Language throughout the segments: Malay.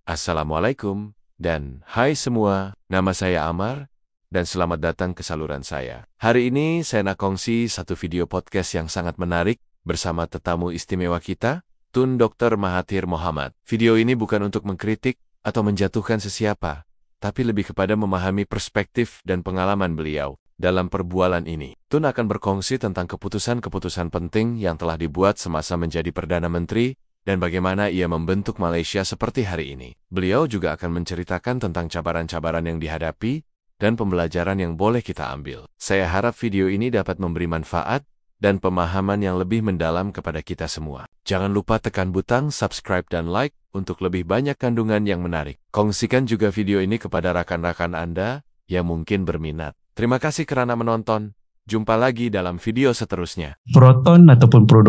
Assalamualaikum dan hai semua, nama saya Amar dan selamat datang ke saluran saya. Hari ini saya nak kongsi satu video podcast yang sangat menarik bersama tetamu istimewa kita, Tun Dr. Mahathir Mohamad. Video ini bukan untuk mengkritik atau menjatuhkan sesiapa, tapi lebih kepada memahami perspektif dan pengalaman beliau dalam perbualan ini. Tun akan berkongsi tentang keputusan-keputusan penting yang telah dibuat semasa menjadi Perdana Menteri dan bagaimana ia membentuk Malaysia seperti hari ini. Beliau juga akan menceritakan tentang cabaran-cabaran yang dihadapi dan pembelajaran yang boleh kita ambil. Saya harap video ini dapat memberi manfaat dan pemahaman yang lebih mendalam kepada kita semua. Jangan lupa tekan butang subscribe dan like untuk lebih banyak kandungan yang menarik. Kongsikan juga video ini kepada rakan-rakan Anda yang mungkin berminat. Terima kasih kerana menonton. Jumpa lagi dalam video seterusnya. Proton ataupun Pro2?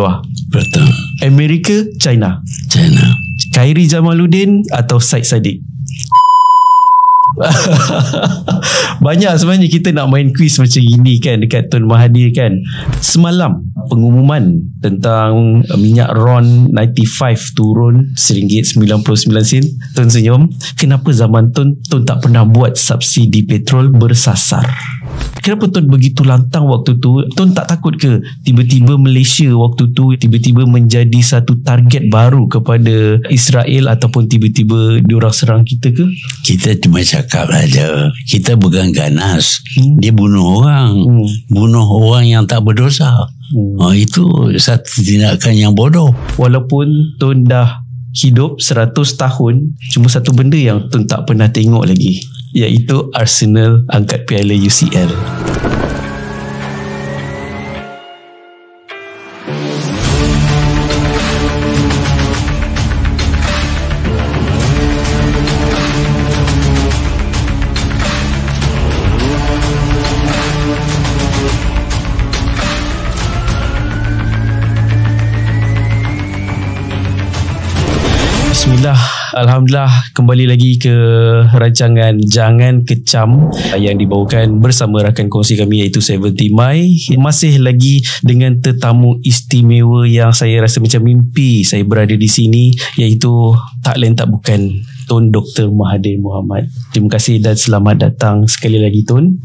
Proton. Amerika, China? China. Khairi Jamaluddin atau Syed Saddiq? Banyak sebenarnya kita nak main quiz macam gini kan dekat Tun Mahathir kan. Semalam pengumuman tentang minyak RON 95 turun RM1.99. Tun senyum. Kenapa zaman Tun tak pernah buat subsidi petrol bersasar? Kenapa Tun begitu lantang waktu tu? Tun tak takut ke tiba-tiba Malaysia waktu tu tiba-tiba menjadi satu target baru kepada Israel ataupun tiba-tiba diorang serang kita ke? Kita cuma cakap aja. Kita bukan ganas. Dia bunuh orang. Bunuh orang yang tak berdosa. Itu satu tindakan yang bodoh. Walaupun Tun dah hidup 100 tahun, cuma satu benda yang Tun tak pernah tengok lagi, iaitu Arsenal angkat piala UCL. Bismillah, Alhamdulillah, kembali lagi ke rancangan Jangan Kecam yang dibawakan bersama rakan kongsi kami iaitu 70 Mai. Masih lagi dengan tetamu istimewa yang saya rasa macam mimpi saya berada di sini, iaitu tak lain tak bukan Tun Dr. Mahathir Mohamad. Terima kasih dan selamat datang sekali lagi Tun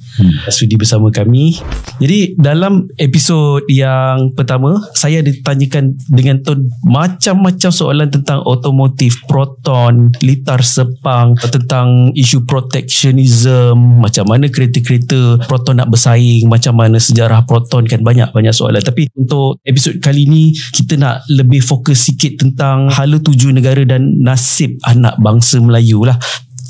sudi bersama kami. Jadi dalam episod yang pertama saya ditanyakan dengan Tun macam-macam soalan tentang otomotif, Proton, Litar Sepang, tentang isu protectionism, macam mana kereta-kereta Proton nak bersaing, macam mana sejarah Proton, kan banyak soalan. Tapi untuk episod kali ni kita nak lebih fokus sikit tentang hala tuju negara dan nasib anak bangsa Melayu lah.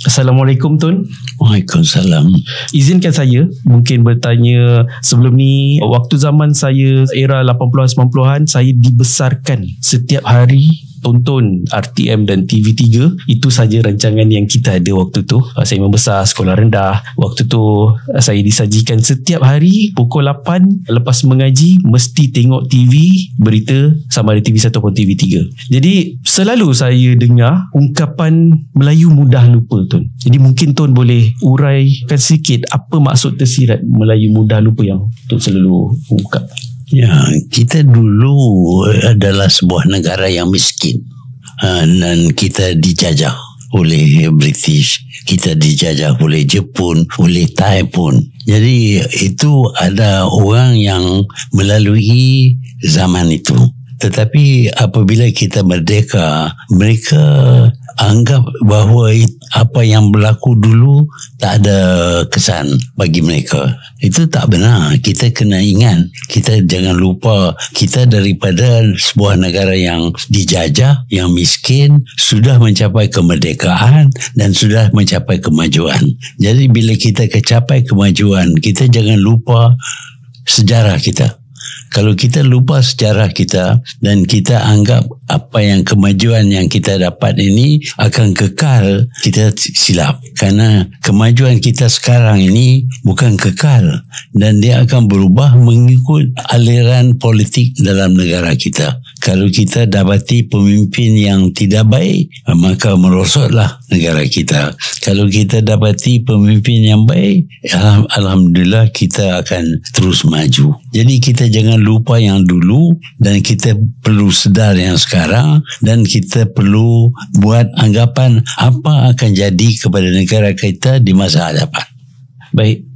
Assalamualaikum Tun. Waalaikumsalam. Izinkan saya mungkin bertanya, sebelum ni waktu zaman saya era 80-an 90-an, saya dibesarkan setiap hari tonton RTM dan TV3. Itu saja rancangan yang kita ada waktu tu. Saya membesar sekolah rendah. Waktu tu saya disajikan setiap hari pukul 8 lepas mengaji mesti tengok TV, berita, sama ada TV1 ataupun TV3. Jadi selalu saya dengar ungkapan Melayu mudah lupa Tun. Jadi mungkin Tun boleh uraikan sikit apa maksud tersirat Melayu mudah lupa yang Tun selalu ungkap. Ya, kita dulu adalah sebuah negara yang miskin dan kita dijajah oleh British, kita dijajah oleh Jepun, oleh Thai pun. Jadi itu ada orang yang melalui zaman itu. Tetapi apabila kita merdeka, mereka anggap bahawa apa yang berlaku dulu tak ada kesan bagi mereka. Itu tak benar. Kita kena ingat, kita jangan lupa kita daripada sebuah negara yang dijajah, yang miskin, sudah mencapai kemerdekaan dan sudah mencapai kemajuan. Jadi bila kita capai kemajuan, kita jangan lupa sejarah kita. Kalau kita lupa sejarah kita dan kita anggap apa yang kemajuan yang kita dapat ini akan kekal, kita silap. Karena kemajuan kita sekarang ini bukan kekal dan dia akan berubah mengikut aliran politik dalam negara kita. Kalau kita dapati pemimpin yang tidak baik, maka merosotlah negara kita. Kalau kita dapati pemimpin yang baik, alhamdulillah kita akan terus maju. Jadi kita jangan lupa yang dulu dan kita perlu sedar yang sekarang, dan kita perlu buat anggapan apa akan jadi kepada negara kita di masa hadapan. Baik.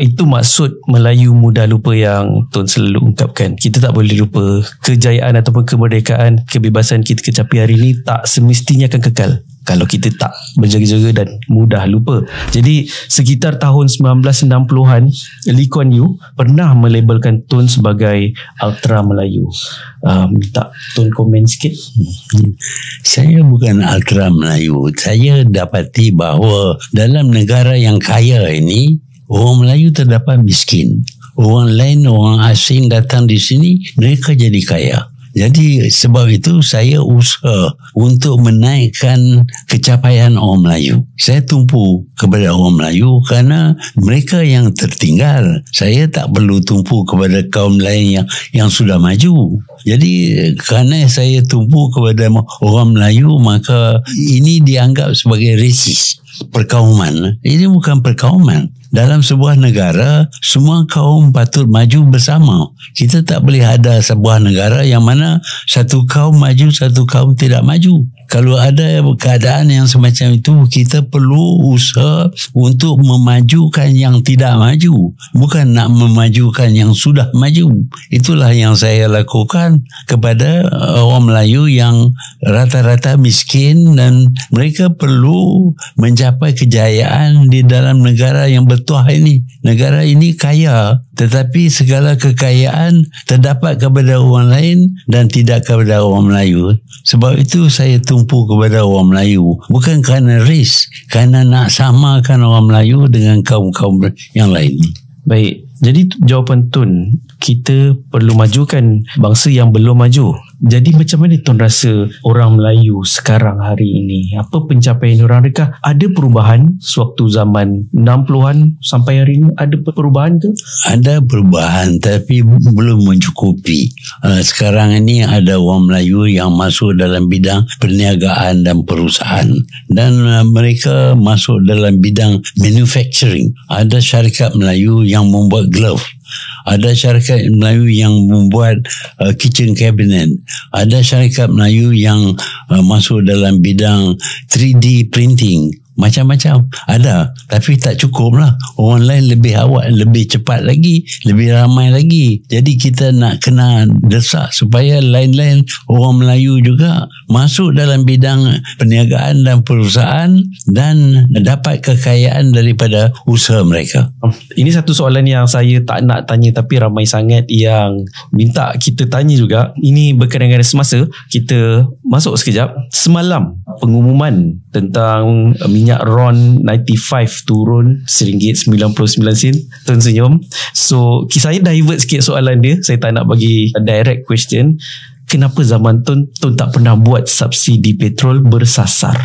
Itu maksud Melayu mudah lupa yang Tun selalu ungkapkan. Kita tak boleh lupa kejayaan ataupun kemerdekaan, kebebasan kita kecapi hari ini tak semestinya akan kekal kalau kita tak berjaga-jaga dan mudah lupa. Jadi sekitar tahun 1960-an, Lee Kuan Yew pernah melabelkan Tun sebagai Ultra Melayu. Minta Tun komen sikit. Saya bukan Ultra Melayu. Saya dapati bahawa dalam negara yang kaya ini, orang Melayu terdapat miskin. Orang lain, orang asing datang di sini, mereka jadi kaya. Jadi sebab itu saya usaha untuk menaikkan kecapaian orang Melayu. Saya tumpu kepada orang Melayu kerana mereka yang tertinggal. Saya tak perlu tumpu kepada kaum lain yang sudah maju. Jadi kerana saya tumpu kepada orang Melayu, maka ini dianggap sebagai resis. Perkauman. Ini bukan perkauman. Dalam sebuah negara, semua kaum patut maju bersama. Kita tak boleh ada sebuah negara yang mana satu kaum maju, satu kaum tidak maju. Kalau ada keadaan yang semacam itu, kita perlu usaha untuk memajukan yang tidak maju, bukan nak memajukan yang sudah maju. Itulah yang saya lakukan kepada orang Melayu yang rata-rata miskin, dan mereka perlu mencapai kejayaan di dalam negara yang bertuah ini. Negara ini kaya, tetapi segala kekayaan terdapat kepada orang lain dan tidak kepada orang Melayu. Sebab itu saya tumpu kepada orang Melayu, bukan kerana ris, kerana nak samakan orang Melayu dengan kaum-kaum yang lain. Baik, jadi jawapan Tun, kita perlu majukan bangsa yang belum maju. Jadi macam mana Tun rasa orang Melayu sekarang hari ini? Apa pencapaian orang? Adakah ada perubahan sewaktu zaman 60-an sampai hari ini? Ada perubahan ke? Ada perubahan, tapi belum mencukupi. Sekarang ini ada orang Melayu yang masuk dalam bidang perniagaan dan perusahaan, dan mereka masuk dalam bidang manufacturing. Ada syarikat Melayu yang membuat glove. Ada syarikat Melayu yang membuat kitchen cabinet. Ada syarikat Melayu yang masuk dalam bidang 3D printing. Macam-macam ada, tapi tak cukup lah. Orang lain lebih awal, lebih cepat lagi, lebih ramai lagi. Jadi kita nak kena desak supaya lain-lain orang Melayu juga masuk dalam bidang perniagaan dan perusahaan dan dapat kekayaan daripada usaha mereka. Ini satu soalan yang saya tak nak tanya, tapi ramai sangat yang minta kita tanya juga. Ini berkaitan dengan semasa. Kita masuk sekejap. Semalam pengumuman tentang minyak RON 95 turun RM1.99. Tun senyum. So saya divert sikit soalan dia. Saya tak nak bagi direct question. Kenapa zaman Tun tak pernah buat subsidi petrol bersasar?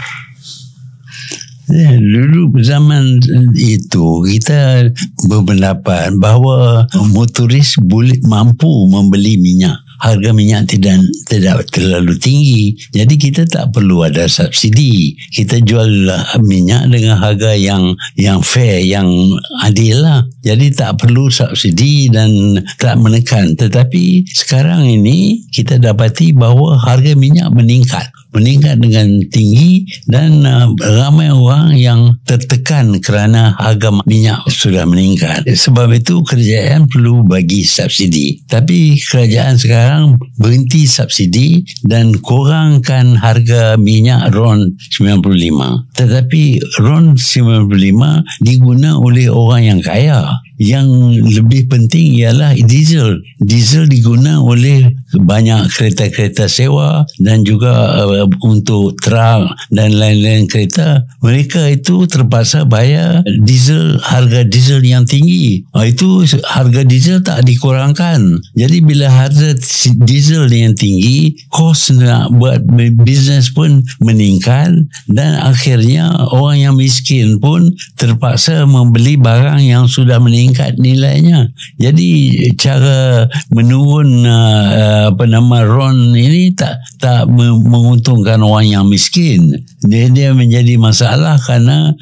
Dulu zaman itu kita berpendapat bahawa motoris boleh mampu membeli minyak. Harga minyak tidak terlalu tinggi, jadi kita tak perlu ada subsidi. Kita jual minyak dengan harga yang fair, yang adil lah. Jadi tak perlu subsidi dan tak menekan. Tetapi sekarang ini kita dapati bahawa harga minyak meningkat dengan tinggi, dan ramai orang yang tertekan kerana harga minyak sudah meningkat. Sebab itu kerajaan perlu bagi subsidi. Tapi kerajaan sekarang berhenti subsidi dan kurangkan harga minyak RON 95. Tetapi RON 95 diguna oleh orang yang kaya. Yang lebih penting ialah diesel. Diesel diguna oleh banyak kereta-kereta sewa dan juga untuk truk dan lain-lain kereta. Mereka itu terpaksa bayar diesel, harga diesel yang tinggi. Itu harga diesel tak dikurangkan. Jadi bila harga diesel yang tinggi, kos nak buat bisnes pun meningkat, dan akhirnya orang yang miskin pun terpaksa membeli barang yang sudah meningkat nilainya. Jadi cara menurun RON ini tak menguntungkan orang yang miskin. dia menjadi masalah kerana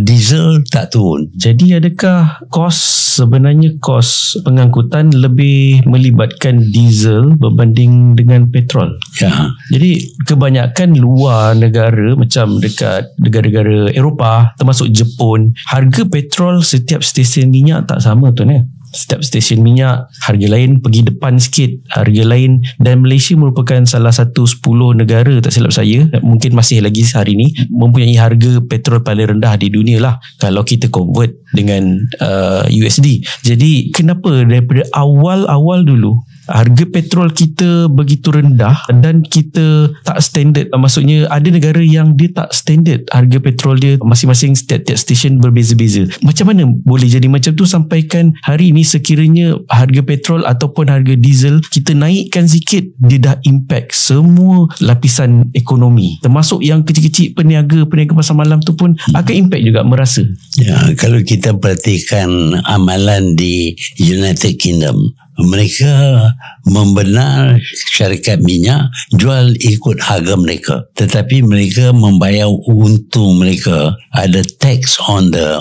diesel tak turun. Jadi adakah sebenarnya kos pengangkutan lebih melibatkan diesel berbanding dengan petrol? Ya. Jadi kebanyakan luar negara macam dekat negara-negara Eropah termasuk Jepun, harga petrol setiap stesen minyak tak sama tuan ya. Setiap stesen minyak harga lain, pergi depan sikit harga lain, dan Malaysia merupakan salah satu 10 negara tak silap saya, mungkin masih lagi hari ini mempunyai harga petrol paling rendah di dunia lah kalau kita convert dengan USD. Jadi kenapa daripada awal-awal dulu harga petrol kita begitu rendah dan kita tak standard? Maksudnya ada negara yang dia tak standard harga petrol dia, masing-masing setiap stesen berbeza-beza. Macam mana boleh jadi macam tu sampaikan hari ini sekiranya harga petrol ataupun harga diesel kita naikkan sikit, dia dah impact semua lapisan ekonomi, termasuk yang kecil-kecil, peniaga pasar malam tu pun akan impact juga merasa. Ya, kalau kita perhatikan amalan di United Kingdom, mereka membenar syarikat minyak jual ikut harga mereka, tetapi mereka membayar untung mereka, ada tax on the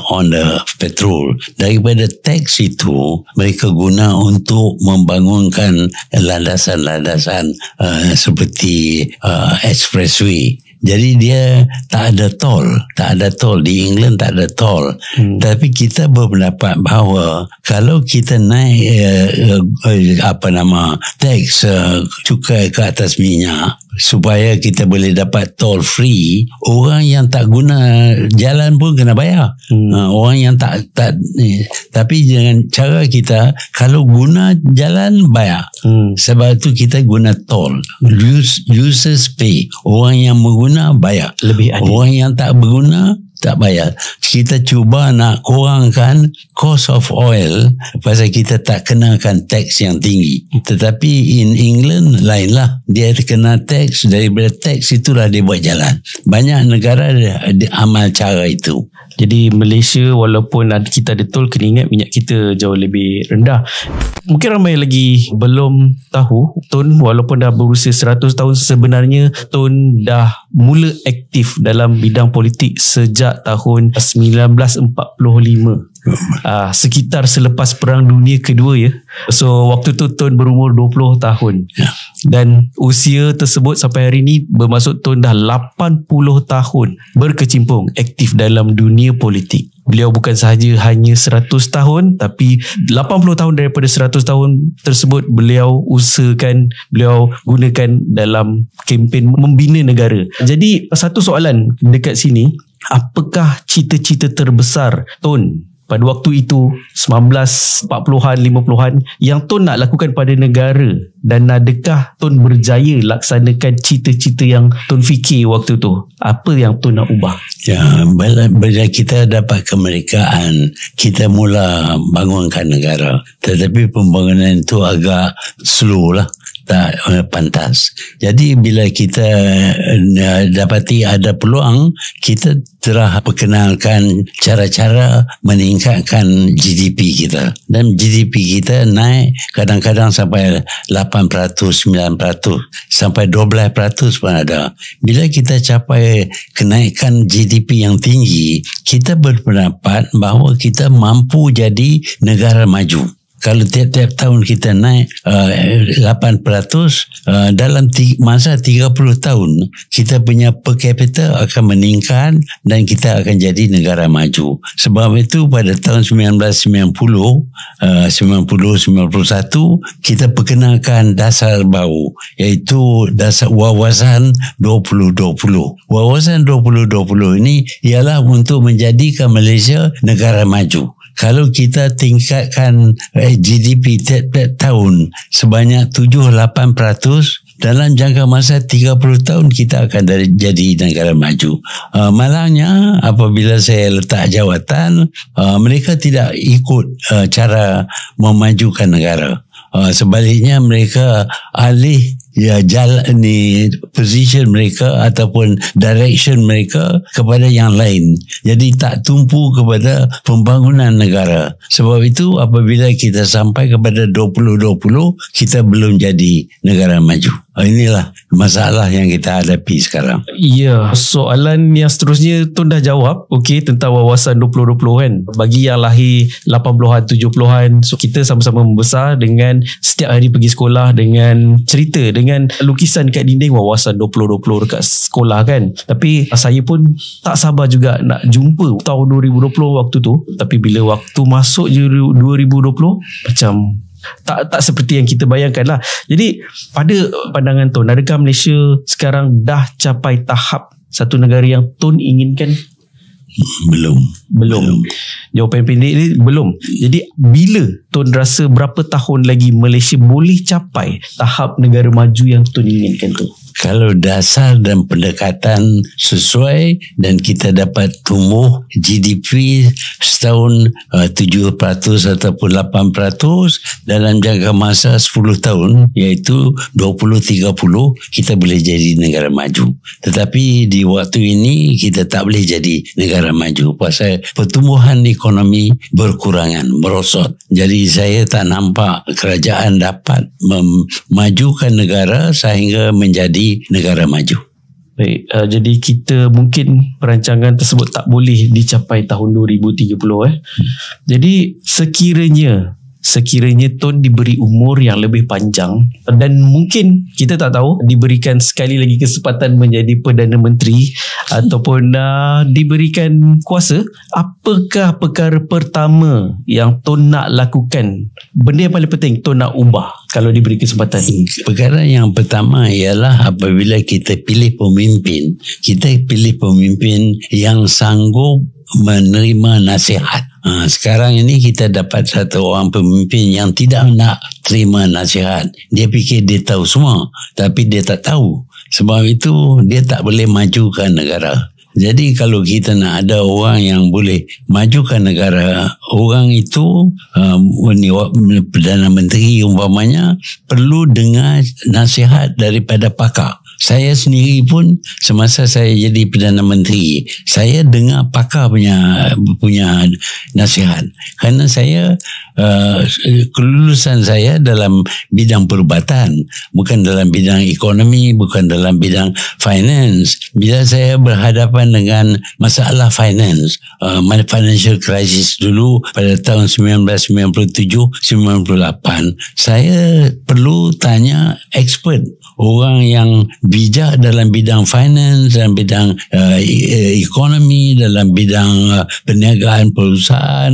petrol. Daripada tax itu mereka guna untuk membangunkan landasan-landasan seperti expressway. Jadi dia tak ada tol di England, tak ada tol. Tapi kita berpendapat bahawa kalau kita naik tax cukai ke atas minyak supaya kita boleh dapat tol free, orang yang tak guna jalan pun kena bayar. Orang yang tak tapi dengan cara kita, kalau guna jalan bayar. Sebab itu kita guna tol. Users pay. Orang yang mengguna bayar. Lebih adil. Orang yang tak berguna tak bayar. Kita cuba nak kurangkan cost of oil pasal kita tak kenakan tax yang tinggi. Tetapi in England lainlah, dia kena tax, daripada tax itulah dia buat jalan. Banyak negara dia amal cara itu. Jadi Malaysia walaupun kita ada tol, kena ingat minyak kita jauh lebih rendah. Mungkin ramai lagi belum tahu, Tun walaupun dah berusia 100 tahun, sebenarnya Tun dah mula aktif dalam bidang politik sejak tahun 1945. Sekitar selepas Perang Dunia Kedua ya. So waktu tu Tun berumur 20 tahun. Dan usia tersebut sampai hari ini bermaksud Tun dah 80 tahun berkecimpung aktif dalam dunia politik. Beliau bukan sahaja hanya 100 tahun, tapi 80 tahun daripada 100 tahun tersebut beliau usahakan, beliau gunakan dalam kempen membina negara. Jadi satu soalan dekat sini, apakah cita-cita terbesar Tun pada waktu itu 1940-an 50-an yang Tun nak lakukan pada negara, dan adakah Tun berjaya laksanakan cita-cita yang Tun fikir waktu tu? Apa yang Tun nak ubah? Ya, bila kita dapat kemerdekaan, kita mula bangunkan negara, tetapi pembangunan itu agak slow lah, tak pantas. Jadi bila kita dapati ada peluang, kita telah perkenalkan cara-cara meningkatkan GDP kita. Dan GDP kita naik kadang-kadang sampai 8%, 9%, sampai 12% pun ada. Bila kita capai kenaikan GDP yang tinggi, kita berpendapat bahawa kita mampu jadi negara maju. Kalau tiap-tiap tahun kita naik 8%, dalam masa 30 tahun kita punya per capita akan meningkat dan kita akan jadi negara maju. Sebab itu pada tahun 1990, 91 kita perkenalkan dasar baru, iaitu dasar wawasan 2020. Wawasan 2020 ini ialah untuk menjadikan Malaysia negara maju. Kalau kita tingkatkan GDP tiap-tiap tahun sebanyak 7-8%, dalam jangka masa 30 tahun kita akan jadi negara maju. Malangnya apabila saya letak jawatan, mereka tidak ikut cara memajukan negara. Sebaliknya mereka alih jalan ni, position mereka ataupun direction mereka kepada yang lain. Jadi tak tumpu kepada pembangunan negara. Sebab itu apabila kita sampai kepada 2020, kita belum jadi negara maju. Inilah masalah yang kita hadapi sekarang. Ya, soalan yang seterusnya Tun dah jawab, okey, tentang wawasan 2020 kan. Bagi yang lahir 80-an, 70-an, so kita sama-sama membesar dengan setiap hari pergi sekolah dengan cerita, dengan lukisan kat dinding wawasan 2020 dekat sekolah kan. Tapi saya pun tak sabar juga nak jumpa tahun 2020 waktu tu. Tapi bila waktu masuk je 2020, macam tak seperti yang kita bayangkan lah. Jadi pada pandangan Tun, adakah Malaysia sekarang dah capai tahap satu negara yang Tun inginkan? Belum. Jawapan pendek ni belum. Jadi bila Tun rasa berapa tahun lagi Malaysia boleh capai tahap negara maju yang Tun inginkan tu? Kalau dasar dan pendekatan sesuai dan kita dapat tumbuh GDP setahun 7% ataupun 8% dalam jangka masa 10 tahun, iaitu 20-30, kita boleh jadi negara maju. Tetapi di waktu ini kita tak boleh jadi negara maju pasal pertumbuhan ekonomi berkurangan, merosot. Jadi saya tak nampak kerajaan dapat memajukan negara sehingga menjadi negara maju. Baik, jadi kita mungkin perancangan tersebut tak boleh dicapai tahun 2030 Jadi sekiranya Tun diberi umur yang lebih panjang dan mungkin kita tak tahu diberikan sekali lagi kesempatan menjadi Perdana Menteri ataupun diberikan kuasa, apakah perkara pertama yang Tun nak lakukan? Benda yang paling penting Tun nak ubah kalau diberi kesempatan. Perkara yang pertama ialah apabila kita pilih pemimpin, kita pilih pemimpin yang sanggup menerima nasihat. Sekarang ini kita dapat satu orang pemimpin yang tidak nak terima nasihat. Dia fikir dia tahu semua, tapi dia tak tahu. Sebab itu dia tak boleh majukan negara. Jadi kalau kita nak ada orang yang boleh majukan negara, orang itu Perdana Menteri umpamanya perlu dengar nasihat daripada pakar. Saya sendiri pun semasa saya jadi Perdana Menteri, saya dengar pakar punya nasihat. Kerana saya kelulusan saya dalam bidang perubatan, bukan dalam bidang ekonomi, bukan dalam bidang finance. Bila saya berhadapan dengan masalah finance, financial crisis dulu pada tahun 1997-98, saya perlu tanya expert, orang yang bijak dalam bidang finance, dalam bidang ekonomi, dalam bidang perniagaan perusahaan,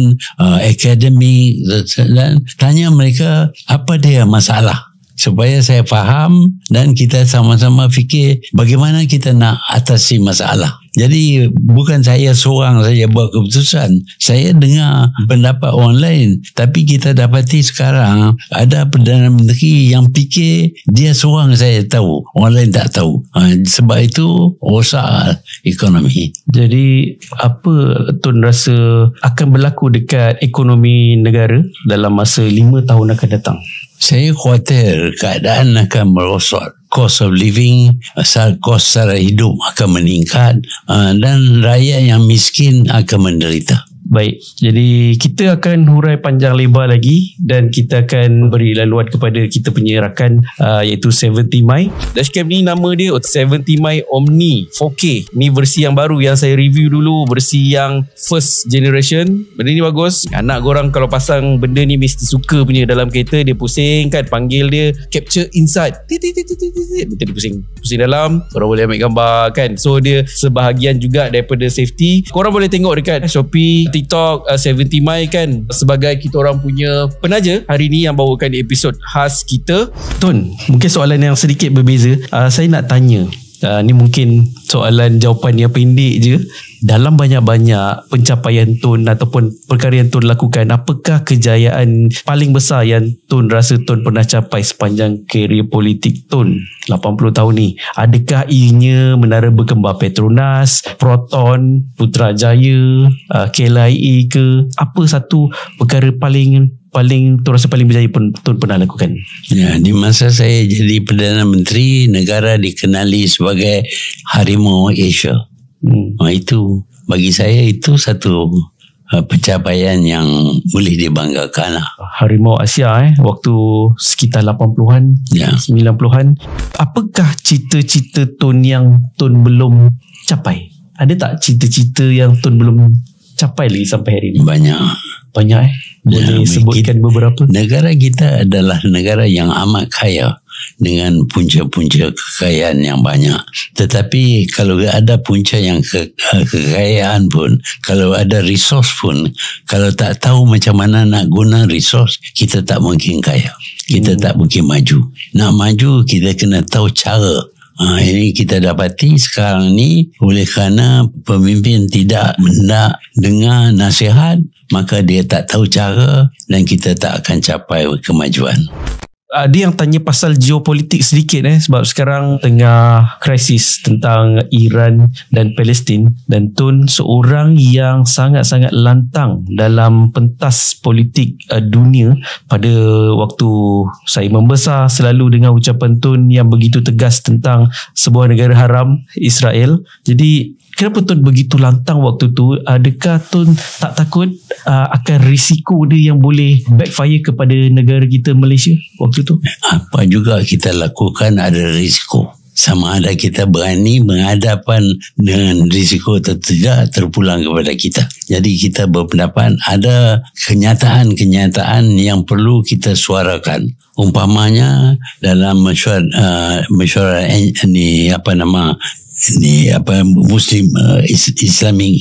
akademik, dan tanya mereka apa dia masalah supaya saya faham dan kita sama-sama fikir bagaimana kita nak atasi masalah. Jadi bukan saya seorang saja buat keputusan. Saya dengar pendapat orang lain. Tapi kita dapati sekarang ada Perdana Menteri yang fikir dia seorang saya tahu, orang lain tak tahu. Sebab itu rosak ekonomi. Jadi apa Tun rasa akan berlaku dekat ekonomi negara dalam masa 5 tahun akan datang? Saya khawatir keadaan akan merosot. Cost of living, kos sara hidup akan meningkat dan rakyat yang miskin akan menderita. Baik, jadi kita akan hurai panjang lebar lagi dan kita akan beri laluan kepada kita punya rakan iaitu 70 My. Dashcam ni nama dia 70 My Omni 4K. Ni versi yang baru yang saya review dulu, versi yang first generation. Benda ni bagus. Anak korang kalau pasang benda ni mesti suka punya. Dalam kereta dia pusing kan, panggil dia capture inside. Betul dia pusing dalam, korang boleh ambil gambar kan. So dia sebahagian juga daripada safety. Korang boleh tengok dekat Shopee, TikTok, 70 My kan, sebagai kita orang punya penaja hari ni yang bawakan episod khas kita. Tun, mungkin soalan yang sedikit berbeza. Saya nak tanya, ni mungkin soalan jawapan yang pendek je. Dalam banyak-banyak pencapaian Tun ataupun perkara yang Tun lakukan, apakah kejayaan paling besar yang Tun rasa Tun pernah capai sepanjang kerjaya politik Tun 80 tahun ni? Adakah ianya Menara Berkembar Petronas, Proton, Putrajaya, KLIA ke? Apa satu perkara paling Tun rasa paling berjaya pun Tun pernah lakukan? Ya, di masa saya jadi Perdana Menteri, negara dikenali sebagai Harimau Asia. Itu bagi saya itu satu pencapaian yang boleh dibanggakan lah. Harimau Asia waktu sekitar 80-an, Ya. 90-an. Apakah cita-cita Tun yang Tun belum capai? Ada tak cita-cita yang Tun belum capai lagi sampai hari ini? Banyak. Boleh sebutkan beberapa? Negara kita adalah negara yang amat kaya dengan punca-punca kekayaan yang banyak. Tetapi kalau ada punca yang kekayaan pun, kalau ada resource pun, kalau tak tahu macam mana nak guna resource, kita tak mungkin kaya. Kita tak mungkin maju. Nak maju, kita kena tahu cara. Ini kita dapati sekarang ni oleh kerana pemimpin tidak hendak dengar nasihat, maka dia tak tahu cara dan kita tak akan capai kemajuan. Ada yang tanya pasal geopolitik sedikit sebab sekarang tengah krisis tentang Iran dan Palestin, dan Tun seorang yang sangat-sangat lantang dalam pentas politik dunia. Pada waktu saya membesar, selalu dengar ucapan Tun yang begitu tegas tentang sebuah negara haram, Israel. Jadi kenapa Tun begitu lantang waktu tu? Adakah Tun tak takut akan risiko dia yang boleh backfire kepada negara kita Malaysia waktu tu? Apa juga kita lakukan ada risiko. Sama ada kita berani berhadapan dengan risiko atau tidak, terpulang kepada kita. Jadi kita berpendapat ada kenyataan-kenyataan yang perlu kita suarakan. Umpamanya dalam mesyuarat Muslim Islamic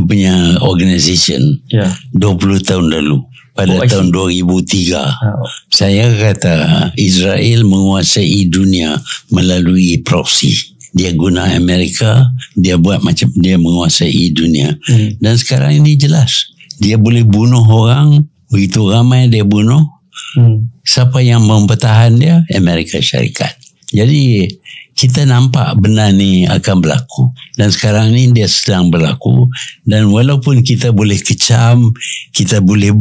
punya organisation 20 tahun lalu pada tahun 2003 saya kata Israel menguasai dunia melalui proksi. Dia guna Amerika, dia buat macam dia menguasai dunia. Dan sekarang ini jelas dia boleh bunuh orang, begitu ramai dia bunuh. Siapa yang mempertahan dia? Amerika Syarikat. Jadi kita nampak benda ni akan berlaku, dan sekarang ni dia sedang berlaku. Dan walaupun kita boleh kecam, kita boleh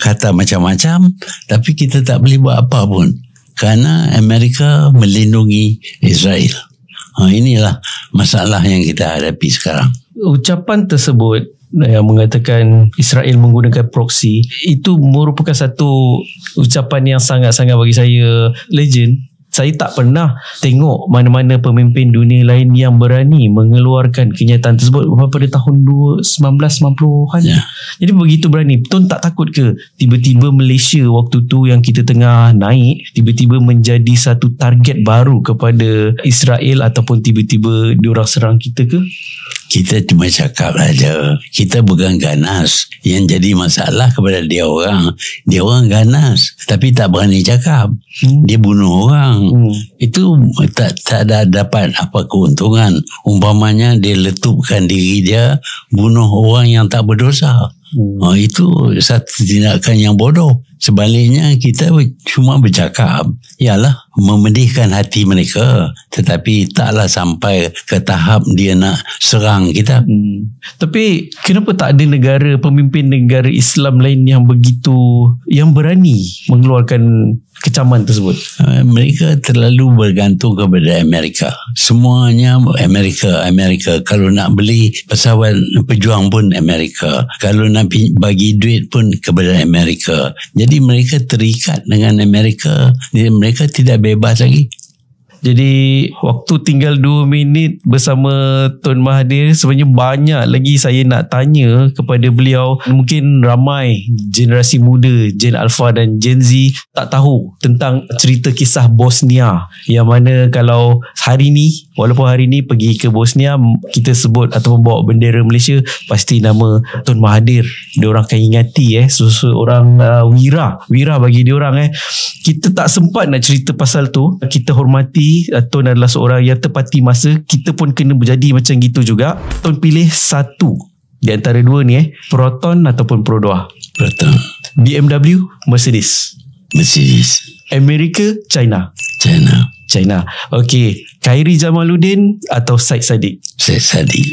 kata macam-macam, tapi kita tak boleh buat apa pun kerana Amerika melindungi Israel. Inilah masalah yang kita hadapi sekarang. Ucapan tersebut yang mengatakan Israel menggunakan proksi, itu merupakan satu ucapan yang sangat-sangat bagi saya legend. Saya tak pernah tengok mana-mana pemimpin dunia lain yang berani mengeluarkan kenyataan tersebut pada tahun 1990-an. Jadi begitu berani. Tun tak takut ke tiba-tiba Malaysia waktu tu yang kita tengah naik, tiba-tiba menjadi satu target baru kepada Israel, ataupun tiba-tiba diorang serang kita ke? Kita cuma cakap saja. Kita bukan ganas. Yang jadi masalah kepada dia orang ganas tapi tak berani cakap. Dia bunuh orang. Itu tak ada dapat apa keuntungan. Umpamanya dia letupkan diri dia bunuh orang yang tak berdosa. Itu satu tindakan yang bodoh. Sebaliknya kita cuma bercakap, ialah memedihkan hati mereka, tetapi taklah sampai ke tahap dia nak serang kita. Tapi kenapa tak ada pemimpin negara Islam lain yang berani mengeluarkan kecaman tersebut? Mereka terlalu bergantung kepada Amerika. Semuanya Amerika. Kalau nak beli pesawat pejuang pun Amerika. Kalau nak bagi duit pun kepada Amerika. Jadi mereka terikat dengan Amerika. Mereka tidak bebas lagi. Jadi waktu tinggal 2 minit bersama Tun Mahathir, sebenarnya banyak lagi saya nak tanya kepada beliau. Mungkin ramai generasi muda, Gen Alpha dan Gen Z tak tahu tentang cerita kisah Bosnia, yang mana kalau walaupun hari ni pergi ke Bosnia, kita sebut atau membawa bendera Malaysia, pasti nama Tun Mahathir diorang akan ingati seseorang wira bagi diorang. Kita tak sempat nak cerita pasal tu. Kita hormati Tun adalah seorang yang tepati masa. Kita pun kena berjadi macam gitu juga. Tun pilih satu di antara dua ni, Proton ataupun Pro 2. Proton. BMW, Mercedes. Mercedes. Amerika, China. China. Okey, Khairi Jamaluddin atau Syed Saddiq? Syed Saddiq.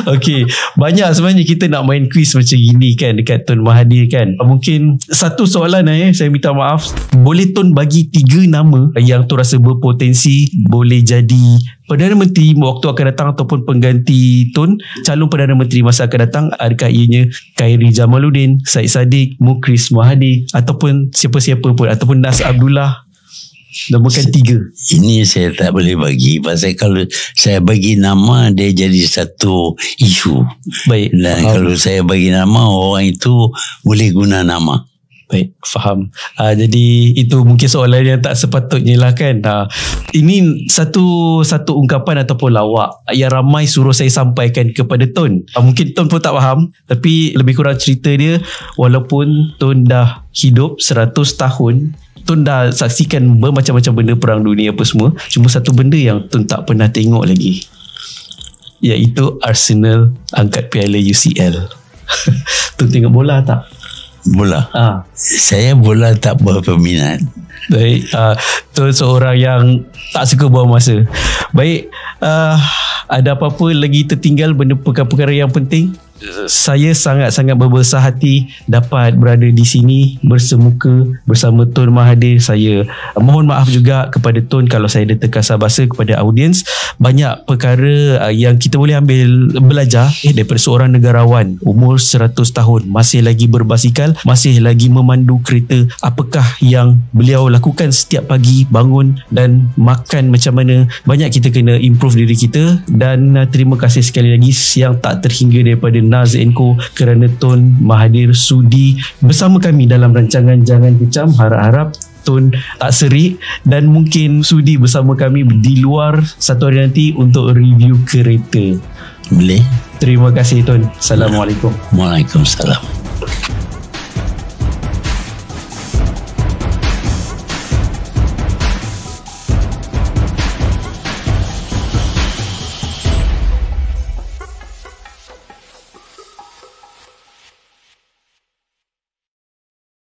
Okey, banyak sebenarnya kita nak main quiz macam gini kan dekat Tun Mahathir kan. Mungkin satu soalan saya minta maaf. Boleh Tun bagi 3 nama yang Tun rasa berpotensi boleh jadi Perdana Menteri waktu akan datang ataupun pengganti Tun, calon Perdana Menteri masa akan datang? Adakah ianya Khairi Jamaluddin, Syed Saddiq, Mukhris Mahathir ataupun siapa-siapa pun, ataupun Nas Abdullah? Nomborkan 3. Ini saya tak boleh bagi. Pasal kalau saya bagi nama, dia jadi satu isu. Baik. Dan kalau saya bagi nama, orang itu boleh guna nama. Baik, faham. Jadi itu mungkin soalan yang tak sepatutnya lah kan. Ini satu ungkapan ataupun lawak yang ramai suruh saya sampaikan kepada Tun. Mungkin Tun pun tak faham, tapi lebih kurang cerita dia, walaupun Tun dah hidup 100 tahun, Tun dah saksikan bermacam-macam benda perang dunia apa semua, cuma satu benda yang Tun tak pernah tengok lagi, iaitu Arsenal angkat piala UCL. Tun tengok bola tak? Bola? Saya bola tak berapa minat. Baik, Tun seorang yang tak suka buang masa. Baik, ada apa-apa lagi tertinggal benda perkara-perkara yang penting? Saya sangat-sangat berbesar hati dapat berada di sini bersemuka bersama Tun Mahathir. Saya mohon maaf juga kepada Tun kalau saya ada terkasar bahasa kepada audiens. Banyak perkara yang kita boleh ambil belajar daripada seorang negarawan umur 100 tahun, masih lagi berbasikal, masih lagi memandu kereta. Apakah yang beliau lakukan setiap pagi, bangun dan makan macam mana. Banyak kita kena improve diri kita. Dan terima kasih sekali lagi yang tak terhingga daripada Naz & Co kerana Tun Mahathir sudi bersama kami dalam rancangan Jangan Kecam. Harap-harap Tun tak serik dan mungkin sudi bersama kami di luar satu hari nanti untuk review kereta. Boleh. Terima kasih Tun. Assalamualaikum. Waalaikumsalam.